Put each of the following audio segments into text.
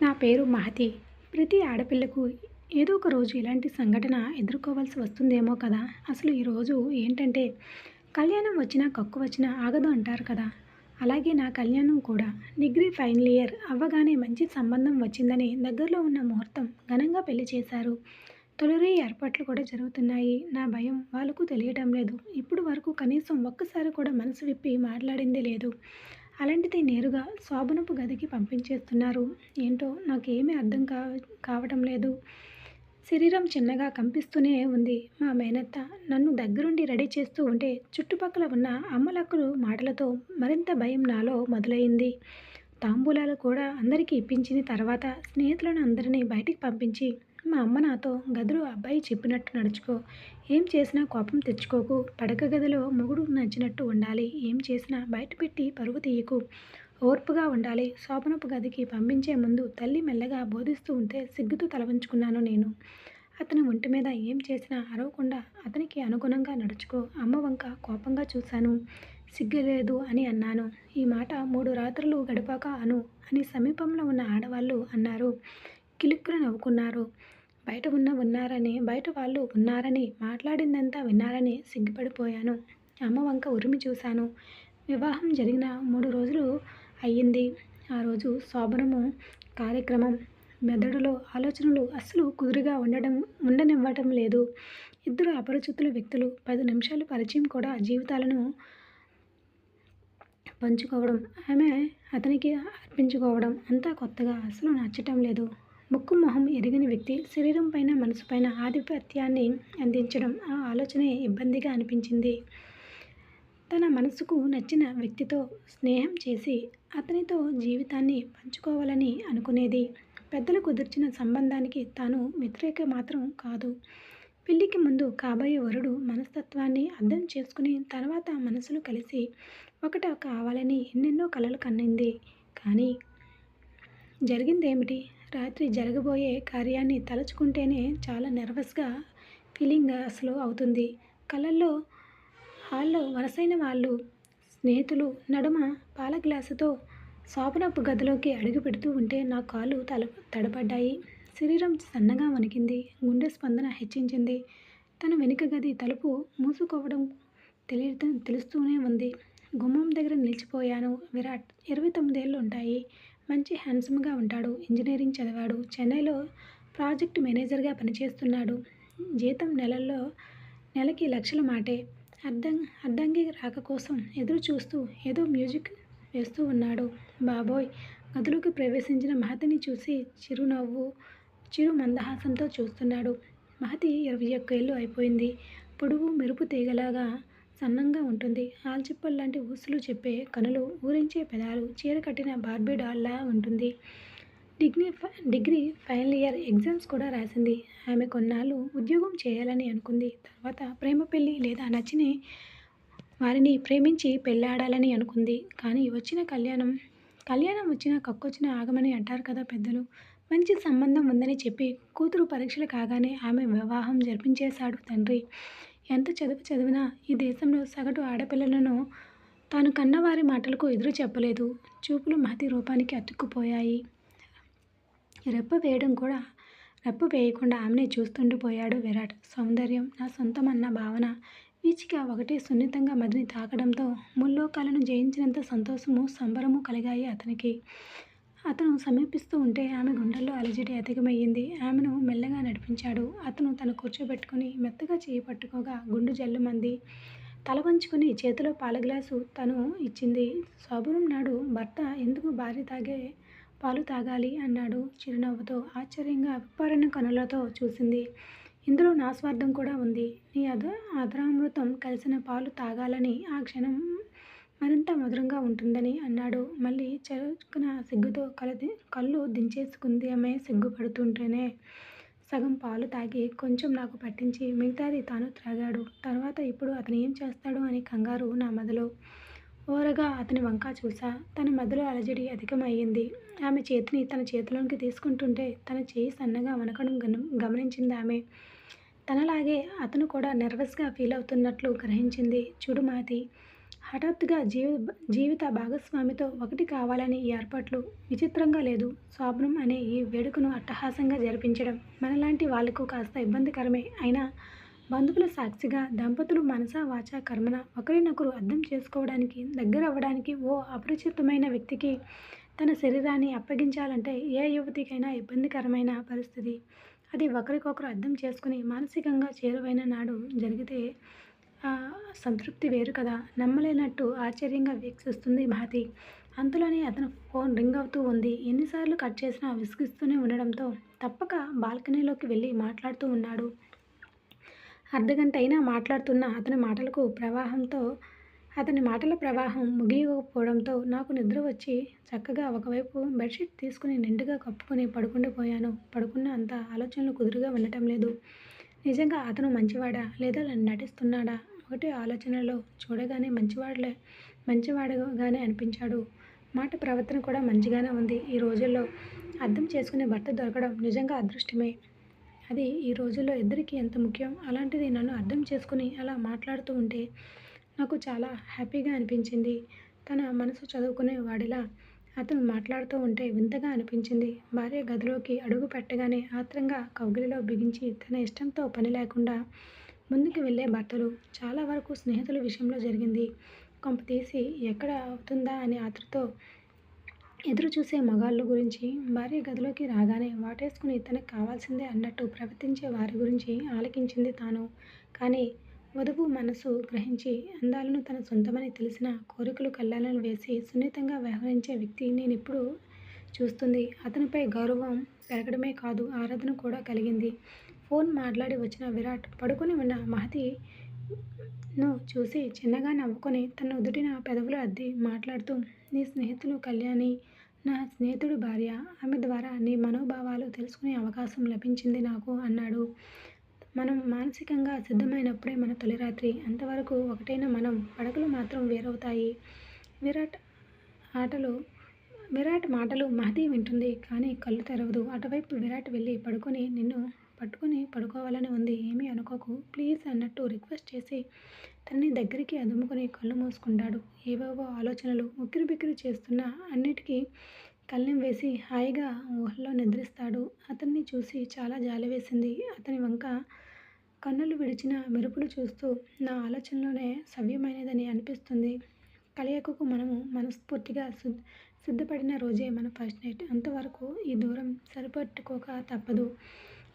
నా పేరు మహతి. ప్రతి ఆడపిల్లకు ఏదో ఒక రోజు ఇలాంటి సంఘటన ఎదుర్కోవాల్సి వస్తుందేమో కదా! అసలు ఈరోజు ఏంటంటే, కళ్యాణం వచ్చినా, కక్కు వచ్చినా ఆగదు అంటారు కదా! అలాగే నా కళ్యాణం కూడా. డిగ్రీ ఫైనల్ ఇయర్ అవ్వగానే మంచి సంబంధం వచ్చిందని దగ్గరలో ఉన్న ముహూర్తం ఘనంగా పెళ్లి చేశారు. తొలిరై ఏర్పాట్లు కూడా జరుగుతున్నాయి. నా భయం వాళ్ళకు తెలియటం లేదు. ఇప్పటి వరకు కనీసం ఒక్కసారి కూడా మనసు విప్పి మాట్లాడిందే లేదు. అలాంటిది నేరుగా శోభనపు గదికి పంపించేస్తున్నారు. ఏంటో నాకేమీ అర్థం కావటం లేదు. శరీరం చిన్నగా కంపిస్తూనే ఉంది. మా మేనత్త నన్ను దగ్గరుండి రెడీ చేస్తూ ఉంటే చుట్టుపక్కల ఉన్న అమ్మలక్కలు మాటలతో మరింత భయం నాలో మొదలైంది. తాంబూలాలు కూడా అందరికీ ఇప్పించిన తర్వాత స్నేహితులను అందరినీ బయటికి పంపించి, మా అమ్మ నాతో గదిలో అబ్బాయి చెప్పినట్టు నడుచుకో, ఏం చేసినా కోపం తెచ్చుకోకు, పడక గదిలో మొగుడు నచ్చినట్టు ఉండాలి, ఏం చేసినా బయట పెట్టి పరువు తీయకు, ఓర్పుగా ఉండాలి. శోభనపు గదికి పంపించే ముందు తల్లి మెల్లగా బోధిస్తూ ఉంటే సిగ్గుతో తలవంచుకున్నాను నేను. అతని ఒంటి మీద ఏం చేసినా అరవకుండా అతనికి అనుగుణంగా నడుచుకో, అమ్మ వంక కోపంగా చూశాను. సిగ్గులేదు అని అన్నాను. ఈ మాట 3 రాత్రులు గడిపాక అను అని సమీపంలో ఉన్న ఆడవాళ్ళు అన్నారు. కిలుక్కున నవ్వుకున్నారు. బయట వాళ్ళు ఉన్నారని, మాట్లాడిందంతా విన్నారని సిగ్గుపడిపోయాను. అమ్మ వంక ఉరిమి చూశాను. వివాహం జరిగిన 3 రోజులు అయ్యింది. ఆ రోజు శోభనము కార్యక్రమం. మెదడులో ఆలోచనలు అస్సలు కుదురుగా ఉండనివ్వటం లేదు. ఇద్దరు అపరిచితుల వ్యక్తులు 10 నిమిషాలు పరిచయం కూడా జీవితాలను పంచుకోవడం, ఆమె అతనికి అర్పించుకోవడం అంతా కొత్తగా, అస్సలు నచ్చటం లేదు. ముక్కు మొహం ఎరిగిన వ్యక్తి శరీరం పైన, మనసు పైన ఆధిపత్యాన్ని అందించడం, ఆ ఆలోచనే ఇబ్బందిగా అనిపించింది. తన మనసుకు నచ్చిన వ్యక్తితో స్నేహం చేసి అతనితో జీవితాన్ని పంచుకోవాలని అనుకునేది. పెద్దలు కుదిర్చిన సంబంధానికి తాను వ్యతిరేక మాత్రం కాదు. పెళ్లికి ముందు కాబోయే వరుడు మనస్తత్వాన్ని అర్థం చేసుకుని తర్వాత మనసులు కలిసి ఒకట కావాలని ఎన్నెన్నో కలలు కన్నింది. కానీ జరిగిందేమిటి? రాత్రి జరగబోయే కార్యాన్ని తలుచుకుంటేనే చాలా నెర్వస్గా ఫీలింగ్ అసలు అవుతుంది. కళ్ళల్లో హాల్లో వరసైన వాళ్ళు, స్నేహితులు నడుమ పాల గ్లాసుతో శోభనపు గదిలోకి అడుగు పెడుతూ ఉంటే నా కాళ్ళు తడబడ్డాయి. శరీరం సన్నగా వణికింది. గుండె స్పందన హెచ్చించింది. తన వెనుక గది తలుపు మూసుకోవడం తెలుస్తూనే ఉంది. గుమ్మం దగ్గర నిలిచిపోయాను. విరాట్ 29 ఏళ్ళు ఉంటాయి. మంచి హ్యాండ్సమ్గా ఉంటాడు. ఇంజనీరింగ్ చదివాడు. చెన్నైలో ప్రాజెక్ట్ మేనేజర్గా పనిచేస్తున్నాడు. జీతం నెలకి లక్షల మాటే. అర్ధాంగి రాక కోసం ఎదురు చూస్తూ ఏదో మ్యూజిక్ వేస్తూ ఉన్నాడు. బాబోయ్! గదిలోకి ప్రవేశించిన మహతిని చూసి చిరు మందహాసంతో చూస్తున్నాడు. మహతి 21 ఏళ్ళు అయిపోయింది. పొడుగు మెరుపు తీగలాగా సన్నంగా ఉంటుంది. ఆల్చిప్పల్లాంటి ఊసులు చెప్పే కనులు, ఊరించే పెదాలు, చీర కట్టిన బార్బీ డాల్లా ఉంటుంది. డిగ్రీ ఫైనల్ ఇయర్ ఎగ్జామ్స్ కూడా రాసింది. ఆమె కొన్నాళ్ళు ఉద్యోగం చేయాలని అనుకుంది. తర్వాత ప్రేమ పెళ్లి లేదా నచ్చిన వారిని ప్రేమించి పెళ్లాడాలని అనుకుంది. కానీ కళ్యాణం వచ్చినా కక్కొచ్చినా ఆగమని అంటారు కదా పెద్దలు. మంచి సంబంధం ఉందని చెప్పి కూతురు పరీక్షలు కాగానే ఆమె వివాహం జరిపించేశాడు తండ్రి. ఎంత చదివినా ఈ దేశంలో సగటు ఆడపిల్లలను తాను కన్నవారి మాటలకు ఎదురు చెప్పలేదు. చూపులు మహతి రూపానికి అతుక్కుపోయాయి. రెప్ప వేయకుండా ఆమెనే చూస్తుండిపోయాడు విరాట్. సౌందర్యం నా సొంతమన్న భావన, వీచిక ఒకటే సున్నితంగా మదిని తాకడంతో ముల్లోకాలను జయించినంత సంతోషము, సంబరము కలిగాయి అతనికి. అతను సమీపిస్తూ ఉంటే ఆమె గుండెల్లో అలజడి అధికమయ్యింది. ఆమెను మెల్లగా నడిపించాడు. అతను తను కూర్చోబెట్టుకుని మెత్తగా చేయి పట్టుకోగా గుండె జల్లుమంది. తల వంచుకుని చేతిలో పాల గ్లాసు తను ఇచ్చింది. శోభనం నాడు భర్త ఎందుకు భార్య పాలు తాగాలి అన్నాడు చిరునవ్వుతో. ఆశ్చర్యంగా విప్పారిన కనులతో చూసింది. ఇందులో నా స్వార్థం కూడా ఉంది. నీ అధరామృతం కలిసిన పాలు తాగాలని, ఆ క్షణం మరింత మధురంగా ఉంటుందని అన్నాడు. మళ్ళీ చరుక్కున సిగ్గుతో కళ్ళు దించేసుకుంది ఆమె. సిగ్గుపడుతుంటేనే సగం పాలు తాగి కొంచెం నాకు పట్టించి మిగతాది తాను త్రాగాడు. తర్వాత ఇప్పుడు అతను ఏం చేస్తాడు అని కంగారు నా మదిలో. ఓరగా అతని వంక చూసా. తన మదిలో అలజడి అధికమయ్యింది. ఆమె చేతిని తన చేతిలోనికి తీసుకుంటుంటే తన చేయి సన్నగా వణకడం గమనించింది ఆమె. తనలాగే అతను కూడా నెర్వస్గా ఫీల్ అవుతున్నట్లు గ్రహించింది. చూడు మహతి, హఠాత్తుగా జీవిత భాగస్వామితో ఒకటి కావాలని ఈ ఏర్పాట్లు విచిత్రంగా లేదు. స్వాప్నం అనే ఈ వేడుకను అట్టహాసంగా జరిపించడం మనలాంటి వాళ్లకు కాస్త ఇబ్బందికరమే. అయినా బంధువుల సాక్షిగా దంపతులు మనసా వాచా కర్మణ ఒకరినొకరు అర్థం చేసుకోవడానికి, దగ్గరవ్వడానికి ఓ అపరిచితమైన వ్యక్తికి తన శరీరాన్ని అప్పగించాలంటే ఏ యువతికైనా ఇబ్బందికరమైన పరిస్థితి. అది ఒకరికొకరు అర్థం చేసుకుని మానసికంగా చేరువైన నాడు జరిగితే సంతృప్తి వేరు కదా. నమ్మలేనట్టు ఆశ్చర్యంగా వీక్షిస్తుంది మహతి. అంతలోనే అతను ఫోన్ రింగ్ అవుతూ ఉంది. ఎన్నిసార్లు కట్ చేసినా విసిగిస్తూనే ఉండడంతో తప్పక బాల్కనీలోకి వెళ్ళి మాట్లాడుతూ ఉన్నాడు. అర్ధగంట అయినా మాట్లాడుతున్న అతని మాటల ప్రవాహం ముగియకపోవడంతో నాకు నిద్ర వచ్చి చక్కగా ఒకవైపు బెడ్షీట్ తీసుకుని నిండుగా కప్పుకొని పడుకుండిపోయాను. పడుకున్న అంత ఆలోచనలు కుదురుగా ఉండటం లేదు. నిజంగా అతను మంచివాడా లేదా నటిస్తున్నాడా? ఒకటే ఆలోచనలో చూడగానే మంచివాడుగానే అనిపించాడు. మాట ప్రవర్తన కూడా మంచిగానే ఉంది. ఈ రోజుల్లో అర్థం చేసుకునే భర్త దొరకడం నిజంగా అదృష్టమే. అది ఈ రోజుల్లో ఇద్దరికీ ఎంత ముఖ్యం. అలాంటిది నన్ను అర్థం చేసుకుని అలా మాట్లాడుతూ ఉంటే నాకు చాలా హ్యాపీగా అనిపించింది. తన మనసు చదువుకునే వాడిలా అతను మాట్లాడుతూ ఉంటే వింతగా అనిపించింది. భార్య గదిలోకి అడుగు పెట్టగానే ఆత్రంగా కౌగిలిలో బిగించి తన ఇష్టంతో పని లేకుండా ముందుకు వెళ్ళే భర్తలు చాలా వరకు స్నేహితుల విషయంలో జరిగింది. కొంపతీసి ఎక్కడ అవుతుందా అని ఆతృతతో ఎదురు చూసే మగాళ్ళ గురించి, భార్య గదిలోకి రాగానే వాటేసుకుని తనకు కావాల్సిందే అన్నట్టు ప్రవర్తించే వారి గురించి ఆలకించింది తాను. కానీ వధువు మనసు గ్రహించి అందాలను తన సొంతమని తెలిసిన కోరికలు కళ్ళాలను వేసి సున్నితంగా వ్యవహరించే వ్యక్తి నేనిప్పుడు చూస్తుంది. అతనిపై గౌరవం పెరగడమే కాదు, ఆరాధన కూడా కలిగింది. ఫోన్ మాట్లాడి వచ్చిన విరాట్ పడుకుని ఉన్న మహతిను చూసి చిన్నగా నవ్వుకొని తన నుదుటిన పెదవులు అద్ది మాట్లాడుతూ, నీ స్నేహితులు కళ్యాణి నా స్నేహితుడి భార్య. ఆమె ద్వారా నీ మనోభావాలు తెలుసుకునే అవకాశం లభించింది నాకు అన్నాడు. మనం మానసికంగా సిద్ధమైనప్పుడే మన తొలి రాత్రి. అంతవరకు ఒకటైన మనం పడకలు మాత్రం వేరవుతాయి. విరాట్ మాటలు మహతి వింటుంది. కానీ కళ్ళు తెరవదు. అటువైపు విరాట్ వెళ్ళి నిన్ను పట్టుకుని పడుకోవాలని ఉంది, ఏమీ అనుకోకు ప్లీజ్ అన్నట్టు రిక్వెస్ట్ చేసి తనని దగ్గరికి అదుముకుని కళ్ళు మూసుకుంటాడు. ఏవేవో ఆలోచనలు ఉక్కిరిబిక్కిరి చేస్తున్నా అన్నిటికీ కళ్ళెం వేసి హాయిగా ఊహల్లో నిద్రిస్తాడు. అతన్ని చూసి చాలా జాలి వేసింది. అతని వంక కన్నులు విడిచిన మెరుపులు చూస్తూ నా ఆలోచనలోనే సవ్యమైనదని అనిపిస్తుంది. కలయికకు మనము మనస్ఫూర్తిగా సిద్ధపడిన రోజే మన ఫస్ట్ నైట్. అంతవరకు ఈ దూరం సరిపెట్టుకోక తప్పదు.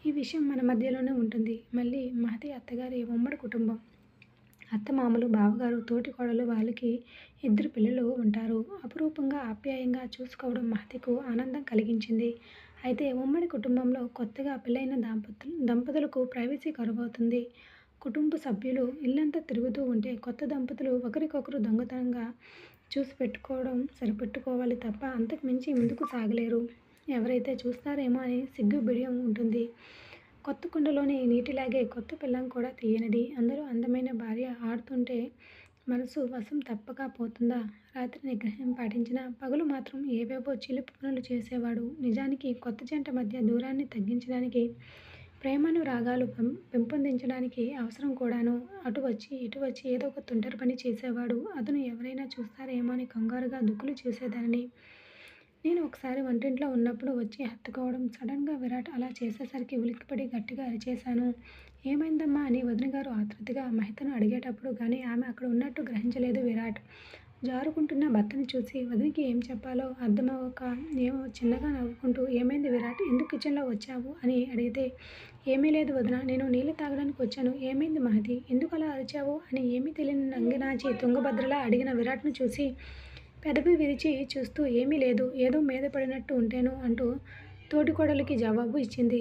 ఈ విషయం మన మధ్యలోనే ఉంటుంది. మళ్ళీ మహతి అత్తగారి ఉమ్మడి కుటుంబం. అత్తమామలు, బావగారు, తోటి కోడలు, వాళ్ళకి 2 పిల్లలు ఉంటారు. అపురూపంగా ఆప్యాయంగా చూసుకోవడం మహతికు ఆనందం కలిగించింది. అయితే ఉమ్మడి కుటుంబంలో కొత్తగా పెళ్ళైన దంపతులకు ప్రైవసీ కరువవుతుంది. కుటుంబ సభ్యులు ఇల్లంతా తిరుగుతూ ఉంటే కొత్త దంపతులు ఒకరికొకరు దొంగతనంగా చూసి సరిపెట్టుకోవాలి తప్ప అంతకు మించి ముందుకు సాగలేరు. ఎవరైతే చూస్తారేమో అని సిగ్గు బిడియం ఉంటుంది. కొత్త కుండలోని నీటిలాగే కొత్త పిల్లం కూడా తీయనిది. అందరూ అందమైన భార్య ఆడుతుంటే మనసు వశం తప్పక పోతుందా? రాత్రి నిగ్రహం పాటించిన పగలు మాత్రం ఏవేవో చిలిపి పనులు చేసేవాడు. నిజానికి కొత్త జంట మధ్య దూరాన్ని తగ్గించడానికి, ప్రేమానురాగాలు పెంపొందించడానికి అవసరం కూడాను. అటు వచ్చి ఇటు వచ్చి ఏదో ఒక తుంటరి పని చేసేవాడు. అతను ఎవరైనా చూస్తారేమో అని కంగారుగా దుక్కులు చేసేదానిని. నేను ఒకసారి వంటింట్లో ఉన్నప్పుడు వచ్చి హత్తుకోవడం, సడన్గా విరాట్ అలా చేసేసరికి ఉలిక్కిపడి గట్టిగా అరిచేశాను. ఏమైందమ్మా అని వదినగారు ఆతృతగా మహితను అడిగేటప్పుడు కానీ ఆమె అక్కడ ఉన్నట్టు గ్రహించలేదు విరాట్. జారుకుంటున్న భర్తని చూసి వదినకి ఏం చెప్పాలో అర్థమవక ఏమో చిన్నగా నవ్వుకుంటూ ఏమైంది విరాట్, ఎందుకు కిచెన్లో వచ్చావు అని అడిగితే, ఏమీ లేదు వదిన, నేను నీళ్ళు తాగడానికి వచ్చాను. ఏమైంది మహతి, ఎందుకు అలా అరిచావు అని ఏమీ తెలియని నంగినాచి తుంగభద్రలా అడిగిన విరాట్ను చూసి పెదవి విరిచి చూస్తూ ఏమీ లేదు, ఏదో మీద పడినట్టు ఉంటేను అంటూ తోటికోడలికి జవాబు ఇచ్చింది.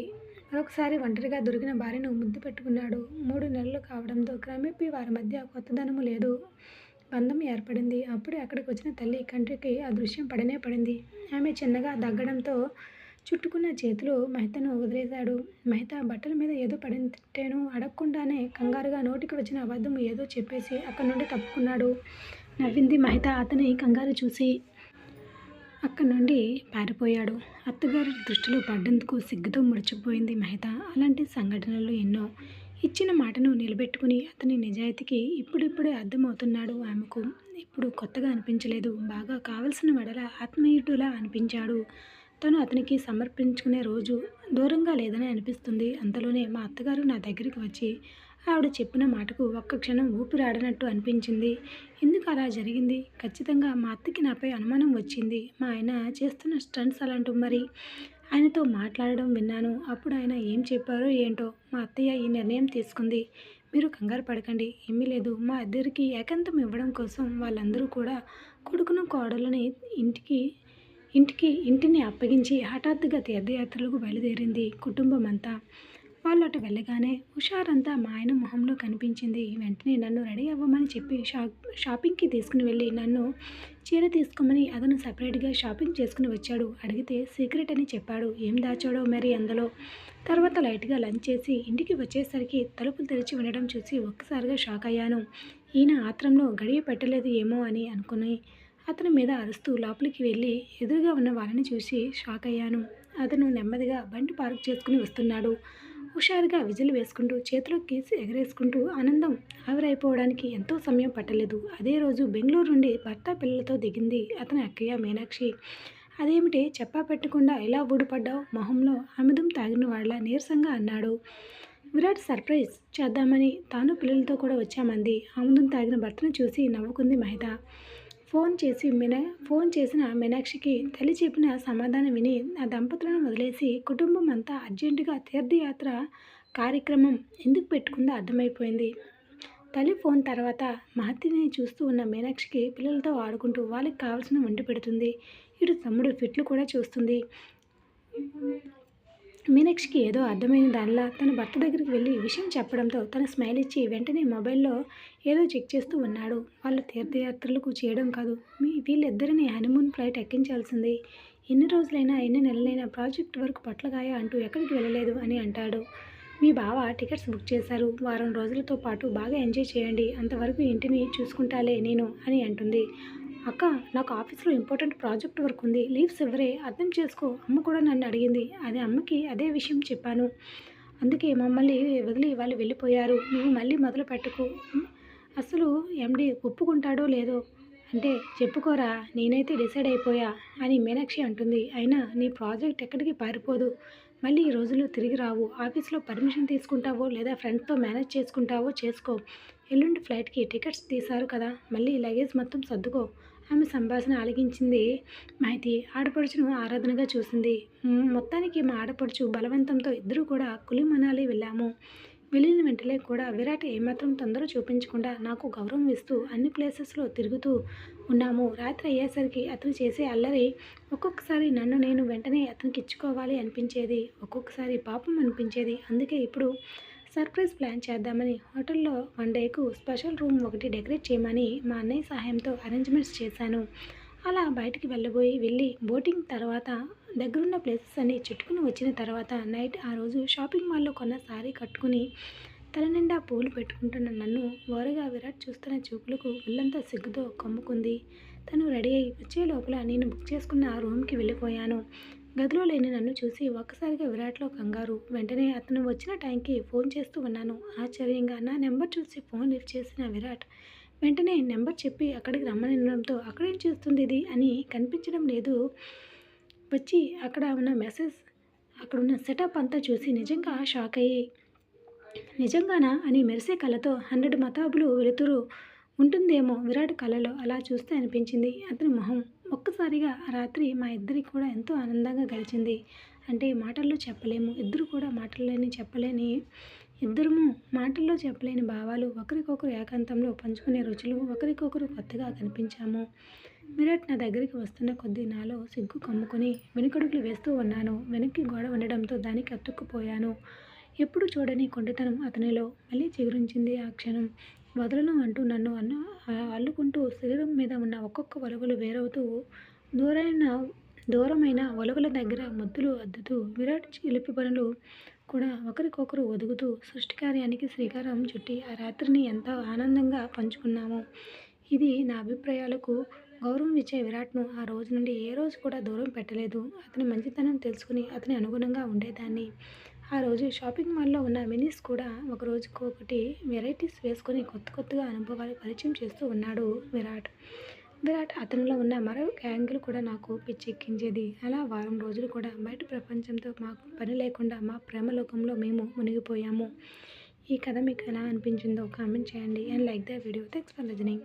మరొకసారి ఒంటరిగా దొరికిన భార్యను ముద్దు పెట్టుకున్నాడు. 3 నెలలు కావడంతో క్రమేపీ వారి మధ్య కొత్తదనము లేదు, బంధం ఏర్పడింది. అప్పుడే అక్కడికి వచ్చిన తల్లి కంటికి ఆ దృశ్యం పడింది. ఆమె చిన్నగా దగ్గడంతో చుట్టుకున్న చేతులు మహితను వదిలేశాడు. మహిత బట్టల మీద ఏదో పడింటేను అడగకుండానే కంగారుగా నోటికి వచ్చిన అబద్ధం ఏదో చెప్పేసి అక్కడి నుండి తప్పుకున్నాడు. నవ్వింది మహిత అతని కంగారు చూసి. అక్కడి నుండి పారిపోయాడు. అత్తగారి దృష్టిలో పడ్డందుకు సిగ్గుతో ముడుచుకుపోయింది మహిత. అలాంటి సంఘటనలు ఎన్నో. ఇచ్చిన మాటను నిలబెట్టుకుని అతని నిజాయితీకి ఇప్పుడిప్పుడే అర్థమవుతున్నాడు ఆమెకు. ఇప్పుడు కొత్తగా అనిపించలేదు. బాగా కావలసిన వెడల ఆత్మీయుడులా అనిపించాడు. తను అతనికి సమర్పించుకునే రోజు దూరంగా లేదని అనిపిస్తుంది. అంతలోనే మా అత్తగారు నా దగ్గరికి వచ్చి ఆవిడ చెప్పిన మాటకు ఒక్క క్షణం ఊపిరాడనట్టు అనిపించింది. ఎందుకు అలా జరిగింది? ఖచ్చితంగా మా అత్తకి నాపై అనుమానం వచ్చింది. మా ఆయన చేస్తున్న స్టంట్స్ అలాంటివి మరి. ఆయనతో మాట్లాడడం విన్నాను. అప్పుడు ఆయన ఏం చెప్పారో ఏంటో మా అత్తయ్య ఈ నిర్ణయం తీసుకుంది. మీరు కంగారు పడకండి. ఏమీ లేదు. మా ఇద్దరికి ఏకాంతం ఇవ్వడం కోసం వాళ్ళందరూ కూడా కొడుకును, కోడలని ఇంటికి ఇంటిని అప్పగించి హఠాత్తుగా తీర్థయాత్రలకు బయలుదేరింది కుటుంబం అంతా. వాళ్ళు అటు వెళ్ళగానే హుషారంతా మా ఆయన మొహంలో కనిపించింది. వెంటనే నన్ను రెడీ అవ్వమని చెప్పి షాపింగ్కి తీసుకుని వెళ్ళి నన్ను చీర తీసుకోమని అతను సపరేట్గా షాపింగ్ చేసుకుని వచ్చాడు. అడిగితే సీక్రెట్ అని చెప్పాడు. ఏం దాచాడో మరి అందులో. తర్వాత లైట్గా లంచ్ చేసి ఇంటికి వచ్చేసరికి తలుపులు తెరిచి ఉండడం చూసి ఒక్కసారిగా షాక్ అయ్యాను. ఈయన ఆత్రంలో గడియ పెట్టలేదు ఏమో అని అనుకుని అతని మీద అరుస్తూ లోపలికి వెళ్ళి ఎదురుగా ఉన్న వాళ్ళని చూసి షాక్ అయ్యాను. అతను నెమ్మదిగా బండి పార్క్ చేసుకుని వస్తున్నాడు. హుషారుగా విజిల్ వేసుకుంటూ చేతిలో కీసి ఎగరేసుకుంటూ ఆనందం ఆవిరైపోవడానికి ఎంతో సమయం పట్టలేదు. అదే రోజు బెంగళూరు నుండి భర్త పిల్లలతో దిగింది అతని అక్కయ్య మీనాక్షి. అదేమిటి చెప్పా పెట్టకుండా ఎలా ఊడిపడ్డావు? మొహంలో అమిదం తాగిన వాళ్ళ నీరసంగా అన్నాడు. విరాట్ సర్ప్రైజ్ చేద్దామని తాను పిల్లలతో కూడా వచ్చామంది. ఆముదం తాగిన భర్తను చూసి నవ్వుకుంది మహిత. ఫోన్ చేసిన మీనాక్షికి తల్లి చెప్పిన సమాధానం విని ఆ దంపతులను వదిలేసి కుటుంబం అంతా అర్జెంటుగా తీర్థయాత్ర కార్యక్రమం ఎందుకు పెట్టుకుందో అర్థమైపోయింది. తల్లి ఫోన్ తర్వాత మహతిని చూస్తూ ఉన్న మీనాక్షికి పిల్లలతో ఆడుకుంటూ వాళ్ళకి కావాల్సిన వండి పెడుతుంది. ఇటు తమ్ముడు ఫిట్లు కూడా చూస్తుంది. మీనాక్షికి ఏదో అర్థమైన దానిలా తన భర్త దగ్గరికి వెళ్ళి విషయం చెప్పడంతో తను స్మైల్ ఇచ్చి వెంటనే మొబైల్లో ఏదో చెక్ చేస్తూ ఉన్నాడు. వాళ్ళు తీర్థయాత్రలకు చేయడం కాదు, వీళ్ళిద్దరిని హనీమూన్ ఫ్లైట్ ఎక్కించాల్సింది. ఎన్ని రోజులైనా ఎన్ని నెలలైనా ప్రాజెక్ట్ వర్క్ పట్లగాయ అంటూ ఎక్కడికి వెళ్ళలేదు అని అంటాడు. మీ బావ టికెట్స్ బుక్ చేశారు. వారం రోజులతో పాటు బాగా ఎంజాయ్ చేయండి. అంతవరకు ఇంటిని చూసుకుంటాలే నేను అని అంటుంది. అక్క, నాకు ఆఫీస్లో ఇంపార్టెంట్ ప్రాజెక్ట్ వర్క్ ఉంది. లీవ్స్ ఇవ్వరే, అర్థం చేసుకో. అమ్మ కూడా నన్ను అడిగింది. అమ్మకి అదే విషయం చెప్పాను. అందుకే మమ్మల్ని వదిలి వాళ్ళు వెళ్ళిపోయారు. నువ్వు మళ్ళీ మొదలు పెట్టుకు. అసలు ఎండి ఒప్పుకుంటాడో లేదో అంటే చెప్పుకోరా, నేనైతే డిసైడ్ అయిపోయా అని మీనాక్షి అంటుంది. అయినా నీ ప్రాజెక్ట్ ఎక్కడికి పారిపోదు. మళ్ళీ ఈ రోజుల్లో తిరిగి రావు. ఆఫీస్లో పర్మిషన్ తీసుకుంటావో లేదా ఫ్రెండ్స్తో మేనేజ్ చేసుకుంటావో చేసుకో. ఎల్లుండి ఫ్లైట్కి టికెట్స్ తీశారు కదా, మళ్ళీ లగేజ్ మొత్తం సర్దుకో. ఆమె సంభాషణ ఆలకించింది మహతి. ఆడపడుచును ఆరాధనగా చూసింది. మొత్తానికి మా ఆడపడుచు బలవంతంతో ఇద్దరూ కూడా కులి మనాలి వెళ్ళాము. వెళ్ళిన వెంటనే కూడా విరాట్ ఏమాత్రం తొందర చూపించకుండా నాకు గౌరవం ఇస్తూ అన్ని ప్లేసెస్లో తిరుగుతూ ఉన్నాము. రాత్రి అయ్యేసరికి అతను చేసే అల్లరి ఒక్కొక్కసారి నన్ను నేను వెంటనే అతనికి ఇచ్చుకోవాలి అనిపించేది, ఒక్కొక్కసారి పాపం అనిపించేది. అందుకే ఇప్పుడు సర్ప్రైజ్ ప్లాన్ చేద్దామని హోటల్లో వన్ డేకు స్పెషల్ రూమ్ ఒకటి డెకరేట్ చేయమని మా అన్నయ్య సహాయంతో అరేంజ్మెంట్స్ చేశాను. అలా బయటికి వెళ్ళి బోటింగ్ తర్వాత దగ్గరున్న ప్లేసెస్ అన్ని చుట్టుకుని వచ్చిన తర్వాత నైట్ ఆ రోజు షాపింగ్ మాల్లో కొన్న సారీ కట్టుకుని తల నిండా పూలు పెట్టుకుంటున్న నన్ను ఓరగా విరాట్ చూస్తున్న చూపులకు ఒళ్ళంతా సిగ్గుతో కమ్ముకుంది. తను రెడీ అయి వచ్చే లోపల నేను బుక్ చేసుకున్న ఆ రూమ్కి వెళ్ళిపోయాను. గదిలో లేని నన్ను చూసి ఒక్కసారిగా విరాట్లో కంగారు. వెంటనే అతను వచ్చిన టైంకి ఫోన్ చేస్తూ ఉన్నాను. ఆశ్చర్యంగా నా నెంబర్ చూసి ఫోన్ లిఫ్ట్ చేసిన విరాట్ వెంటనే నెంబర్ చెప్పి అక్కడికి రమ్మనడంతో అక్కడేం చేస్తుంది ఇది అని కనిపించడం లేదు వచ్చి అక్కడ ఉన్న సెటప్ అంతా చూసి నిజంగా షాక్ అయ్యి నిజంగానా అని మెరిసే కళ్ళతో 100 మతాబులు వెలుతురు ఉంటుందేమో విరాట్ కళ్ళలో అలా చూస్తే అనిపించింది అతని మొహం. ఒక్కసారిగా ఆ రాత్రి మా ఇద్దరికి కూడా ఎంతో ఆనందంగా గడిచింది. అంటే మాటల్లో చెప్పలేము. ఇద్దరము మాటల్లో చెప్పలేని భావాలు, ఒకరికొకరు ఏకాంతంలో పంచుకునే రుచులు, ఒకరికొకరు కొత్తగా కనిపించాము. విరాట్ నా దగ్గరికి వస్తున్న కొద్దీ నాలో సిగ్గు కమ్ముకొని వెనుకడుగులు వేస్తూ ఉన్నాను. వెనక్కి గోడ ఉండడంతో దానికి అతుక్కుపోయాను. ఎప్పుడు చూడని కొండితనం అతనిలో మళ్ళీ చిగురించింది ఆ క్షణం. వదలను అంటూ నన్ను అల్లుకుంటూ శరీరం మీద ఉన్న ఒక్కొక్క వలువలు వేరవుతూ దూరమైన వలువల దగ్గర ముద్దులు అద్దుతూ విరాట్ చిలిపి పనులు కూడా ఒకరికొకరు ఒదుగుతూ సృష్టికార్యానికి శ్రీకారం చుట్టి ఆ రాత్రిని ఎంతో ఆనందంగా పంచుకున్నాము. ఇది నా అభిప్రాయాలకు గౌరవం ఇచ్చే విరాట్ను ఆ రోజు నుండి ఏ రోజు కూడా దూరం పెట్టలేదు. అతని మంచితనం తెలుసుకుని అతని అనుగుణంగా ఉండేదాన్ని. ఆ రోజు షాపింగ్ మాల్‌లో ఉన్న మినీస్ కూడా ఒక రోజుకొకటి వెరైటీస్ వేసుకొని కొత్తగా అనుభవాలు పరిచయం చేస్తూ ఉన్నాడు విరాట్. అతనిలో ఉన్న మరో యాంగిల్ కూడా నాకు పిచ్చెక్కించేది. అలా వారం రోజులు కూడా బయట ప్రపంచంతో మాకు పని లేకుండా మా ప్రేమ లోకంలో మేము మునిగిపోయాము. ఈ కథ మీకు ఎలా అనిపించిందో కామెంట్ చేయండి and like the video. Thanks for listening.